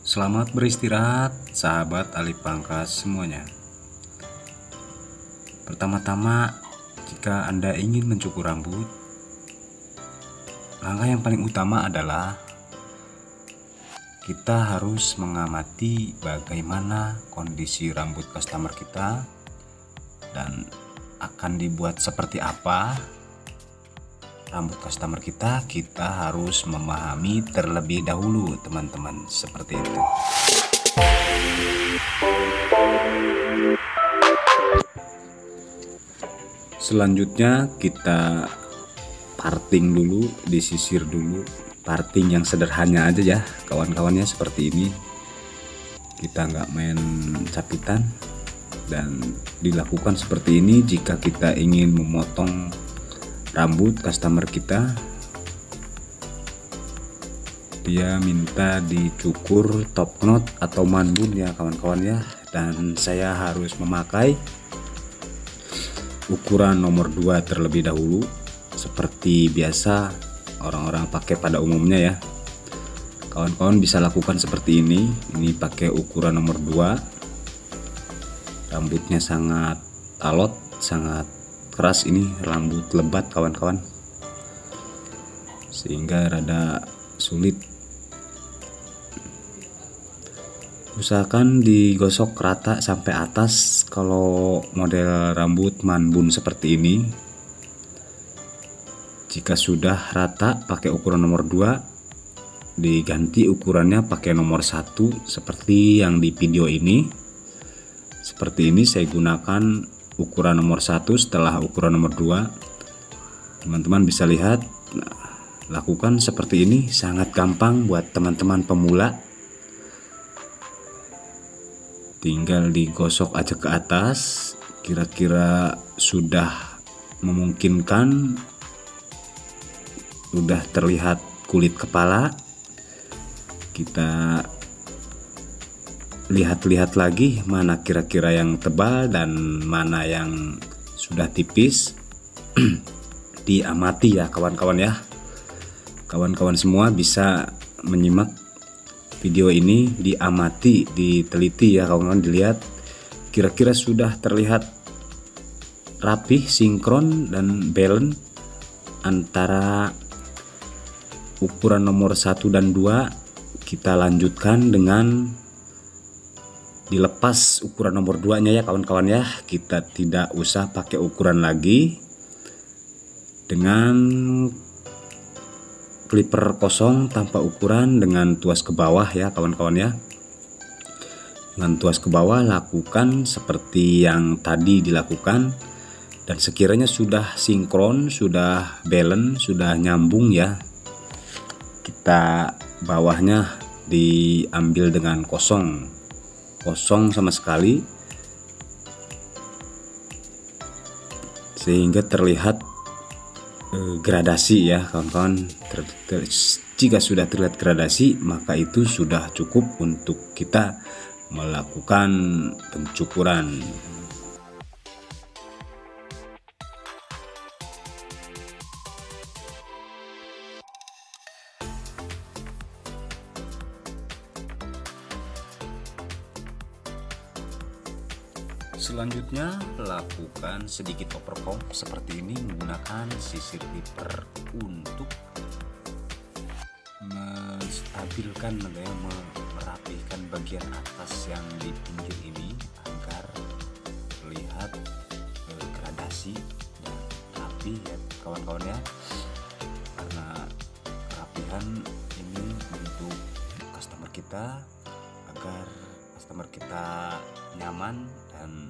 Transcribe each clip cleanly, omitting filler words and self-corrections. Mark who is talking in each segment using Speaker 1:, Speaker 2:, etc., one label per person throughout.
Speaker 1: Selamat beristirahat, sahabat alih pangkas semuanya. Pertama-tama, jika Anda ingin mencukur rambut, langkah yang paling utama adalah kita harus mengamati bagaimana kondisi rambut customer kita dan akan dibuat seperti apa rambut customer kita. Kita harus memahami terlebih dahulu, teman-teman, seperti itu. Selanjutnya kita parting dulu, disisir dulu. Parting yang sederhana aja ya kawan-kawannya, seperti ini. Kita nggak main capitan, dan dilakukan seperti ini jika kita ingin memotong rambut customer kita. Dia minta dicukur top knot atau manbun ya kawan-kawan ya, dan saya harus memakai ukuran nomor 2 terlebih dahulu, seperti biasa orang-orang pakai pada umumnya ya. Kawan-kawan bisa lakukan seperti ini pakai ukuran nomor 2. Rambutnya sangat alot, sangat keras, ini rambut lebat kawan-kawan, sehingga rada sulit. Usahakan digosok rata sampai atas kalau model rambut manbun seperti ini. Jika sudah rata pakai ukuran nomor 2, diganti ukurannya pakai nomor 1 seperti yang di video ini. Seperti ini saya gunakan ukuran nomor 1 setelah ukuran nomor 2. Teman-teman bisa lihat, lakukan seperti ini, sangat gampang buat teman-teman pemula. Tinggal digosok aja ke atas, kira-kira sudah memungkinkan, udah terlihat kulit kepala. Kita lihat-lihat lagi mana kira-kira yang tebal dan mana yang sudah tipis. Diamati ya kawan-kawan ya. Kawan-kawan semua bisa menyimak video ini, diamati, diteliti ya kawan-kawan, dilihat kira-kira sudah terlihat rapih, sinkron dan balance antara ukuran nomor 1 dan 2. Kita lanjutkan dengan dilepas ukuran nomor 2 nya ya kawan-kawan ya. Kita tidak usah pakai ukuran lagi, dengan clipper kosong tanpa ukuran, dengan tuas ke bawah ya kawan-kawan ya. Dengan tuas ke bawah lakukan seperti yang tadi dilakukan, dan sekiranya sudah sinkron, sudah balance, sudah nyambung ya, kita bawahnya diambil dengan kosong sama sekali, sehingga terlihat gradasi ya kawan-kawan. Jika sudah terlihat gradasi, maka itu sudah cukup untuk kita melakukan pencukuran. Selanjutnya lakukan sedikit overcomb seperti ini menggunakan sisir clipper untuk menstabilkan, merapihkan bagian atas yang di pinggir ini agar terlihat gradasi dan rapi ya kawan-kawan ya. Karena kerapihan ini untuk customer kita, agar customer kita nyaman dan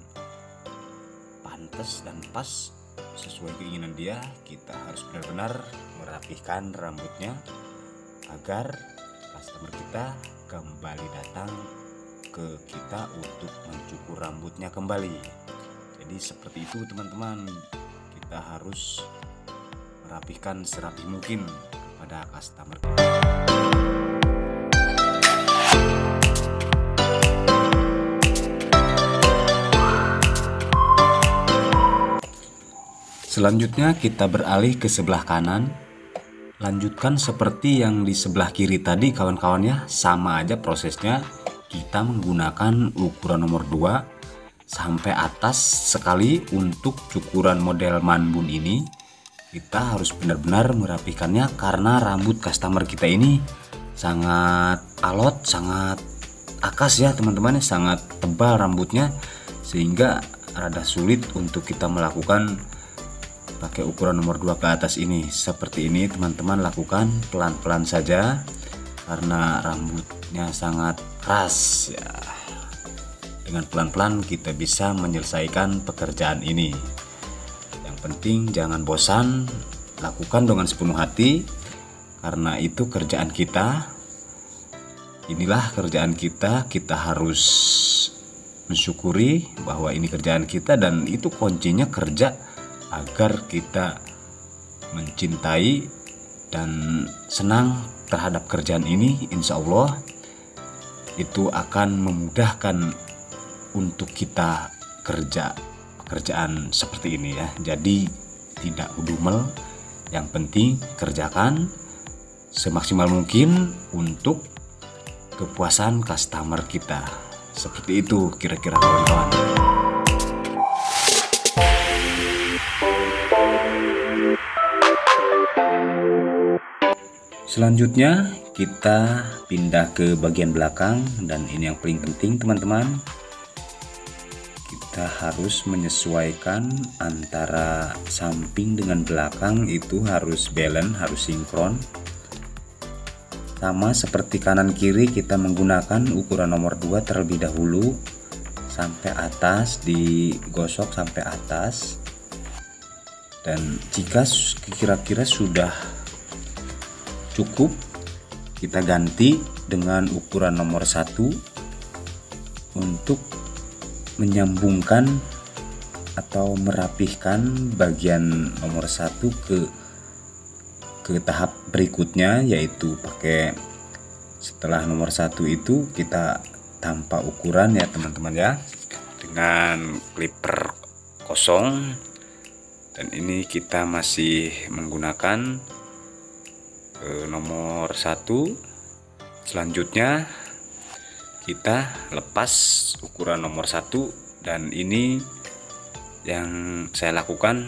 Speaker 1: pantas dan pas sesuai keinginan dia, kita harus benar-benar merapihkan rambutnya agar customer kita kembali datang ke kita untuk mencukur rambutnya kembali. Jadi seperti itu teman-teman, kita harus merapihkan serapi mungkin kepada customer kita. Selanjutnya kita beralih ke sebelah kanan. Lanjutkan seperti yang di sebelah kiri tadi kawan-kawan ya, sama aja prosesnya. Kita menggunakan ukuran nomor 2 sampai atas sekali. Untuk cukuran model manbun ini kita harus benar-benar merapikannya, karena rambut customer kita ini sangat alot, sangat akas ya teman-teman, sangat tebal rambutnya, sehingga rada sulit untuk kita melakukan pakai ukuran nomor 2 ke atas ini. Seperti ini teman-teman, lakukan pelan-pelan saja karena rambutnya sangat keras ya. Dengan pelan-pelan kita bisa menyelesaikan pekerjaan ini. Yang penting jangan bosan, lakukan dengan sepenuh hati, karena itu kerjaan kita. Inilah kerjaan kita, kita harus mensyukuri bahwa ini kerjaan kita, dan itu kuncinya kerja agar kita mencintai dan senang terhadap kerjaan ini. Insya Allah itu akan memudahkan untuk kita kerja pekerjaan seperti ini ya. Jadi tidak udumel, yang penting kerjakan semaksimal mungkin untuk kepuasan customer kita. Seperti itu kira-kira kawan-kawan. Selanjutnya kita pindah ke bagian belakang, dan ini yang paling penting teman-teman. Kita harus menyesuaikan antara samping dengan belakang, itu harus balance, harus sinkron. Sama seperti kanan kiri, kita menggunakan ukuran nomor 2 terlebih dahulu sampai atas, digosok sampai atas. Dan jika kira-kira sudah cukup, kita ganti dengan ukuran nomor 1 untuk menyambungkan atau merapihkan bagian nomor 1 ke tahap berikutnya, yaitu pakai setelah nomor 1 itu kita tanpa ukuran ya teman-teman ya, dengan clipper kosong. Dan ini kita masih menggunakan nomor 1. Selanjutnya kita lepas ukuran nomor 1, dan ini yang saya lakukan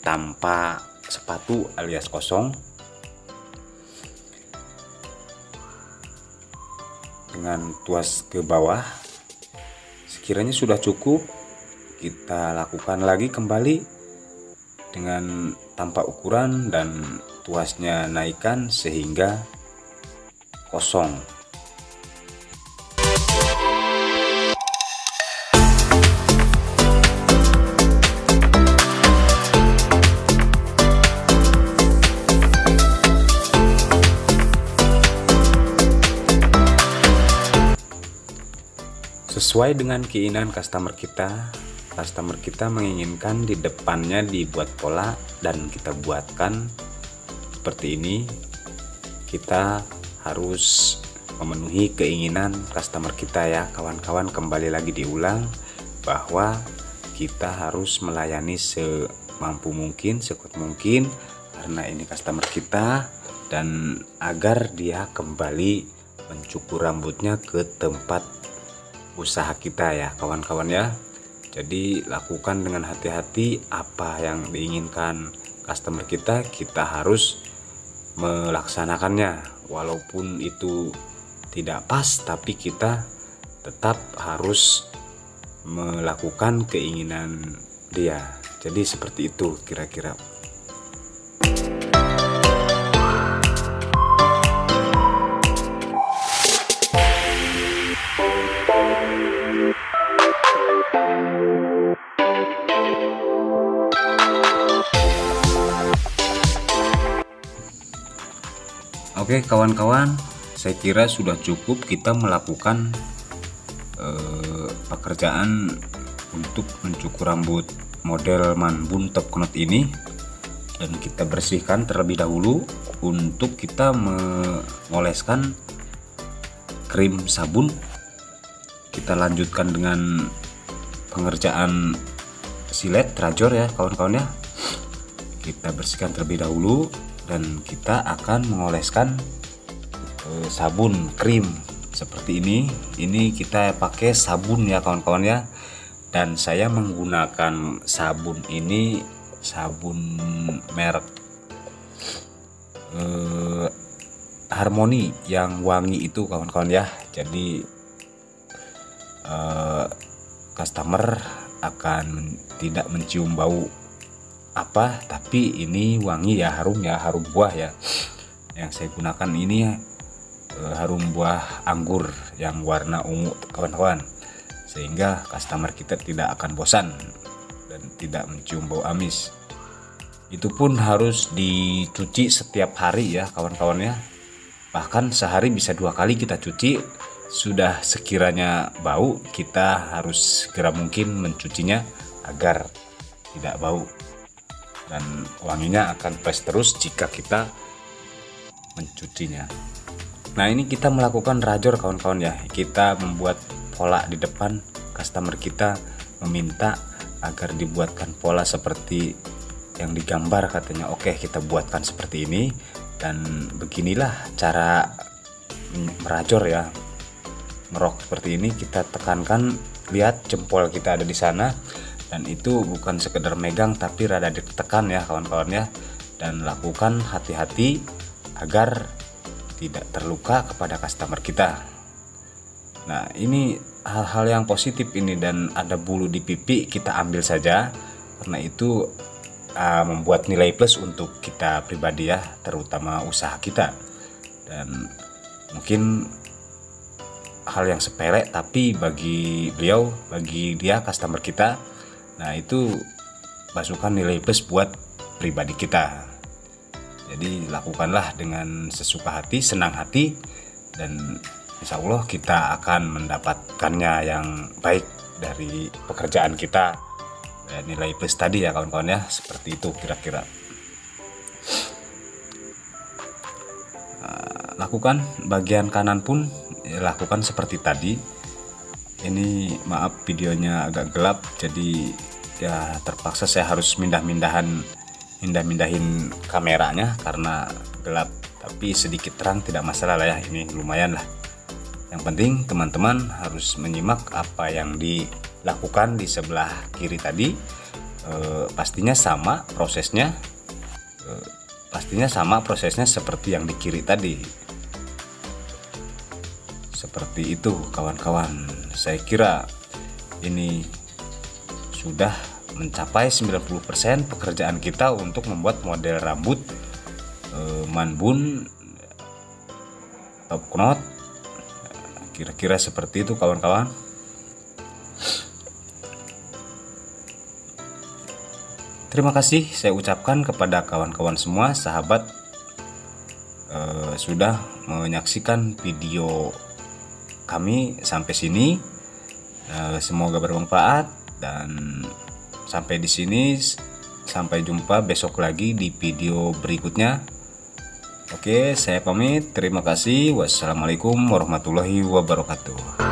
Speaker 1: tanpa sepatu alias kosong, dengan tuas ke bawah. Sekiranya sudah cukup, kita lakukan lagi kembali dengan tanpa ukuran dan tuasnya naikkan sehingga kosong. Sesuai dengan keinginan customer kita menginginkan di depannya dibuat pola, dan kita buatkan seperti ini. Kita harus memenuhi keinginan customer kita ya kawan-kawan. Kembali lagi diulang bahwa kita harus melayani semampu mungkin, sekuat mungkin, karena ini customer kita, dan agar dia kembali mencukur rambutnya ke tempat usaha kita ya kawan-kawan ya. Jadi lakukan dengan hati-hati apa yang diinginkan customer kita, kita harus melaksanakannya. Walaupun itu tidak pas, tapi kita tetap harus melakukan keinginan dia. Jadi seperti itu kira-kira. Oke kawan-kawan, saya kira sudah cukup kita melakukan pekerjaan untuk mencukur rambut model manbun top knot ini. Dan kita bersihkan terlebih dahulu untuk kita mengoleskan krim sabun. Kita lanjutkan dengan pengerjaan silet trajor ya kawan-kawan ya. Kita bersihkan terlebih dahulu, dan kita akan mengoleskan sabun krim seperti ini. Ini kita pakai sabun ya kawan-kawan ya, dan saya menggunakan sabun ini sabun merek Harmony yang wangi itu kawan-kawan ya. Jadi customer akan tidak mencium bau apa, tapi ini wangi ya, harum buah ya. Yang saya gunakan ini harum buah anggur yang warna ungu kawan-kawan, sehingga customer kita tidak akan bosan dan tidak mencium bau amis. Itu pun harus dicuci setiap hari ya kawan-kawan ya, bahkan sehari bisa 2 kali kita cuci. Sudah sekiranya bau, kita harus segera mungkin mencucinya agar tidak bau, dan wanginya akan fresh terus jika kita mencucinya. Nah, ini kita melakukan rajor kawan-kawan ya. Kita membuat pola di depan, customer kita meminta agar dibuatkan pola seperti yang digambar katanya. Oke, kita buatkan seperti ini, dan beginilah cara merajor ya. Merok seperti ini, kita tekankan, lihat jempol kita ada di sana, dan itu bukan sekedar megang tapi rada ditekan ya kawan-kawan ya, dan lakukan hati-hati agar tidak terluka kepada customer kita. Nah, ini hal-hal yang positif ini, dan ada bulu di pipi kita ambil saja, karena itu membuat nilai plus untuk kita pribadi ya, terutama usaha kita. Dan mungkin hal yang sepele, tapi bagi dia customer kita, nah itu masukkan nilai plus buat pribadi kita. Jadi lakukanlah dengan sesuka hati, senang hati, dan insya Allah kita akan mendapatkannya yang baik dari pekerjaan kita. Nilai plus tadi ya kawan-kawan ya, seperti itu kira-kira. Lakukan bagian kanan pun lakukan seperti tadi. Ini maaf videonya agak gelap, jadi ya terpaksa saya harus mindahin kameranya karena gelap, tapi sedikit terang tidak masalah lah ya, ini lumayan lah. Yang penting teman-teman harus menyimak apa yang dilakukan di sebelah kiri tadi. Pastinya sama prosesnya seperti yang di kiri tadi. Seperti itu kawan-kawan. Saya kira ini sudah mencapai 90% pekerjaan kita untuk membuat model rambut manbun top knot. Kira-kira seperti itu kawan-kawan. Terima kasih saya ucapkan kepada kawan-kawan semua, sahabat, sudah menyaksikan video kami sampai sini. Semoga bermanfaat, dan sampai di sini. Sampai jumpa besok lagi di video berikutnya. Oke, saya pamit. Terima kasih. Wassalamualaikum warahmatullahi wabarakatuh.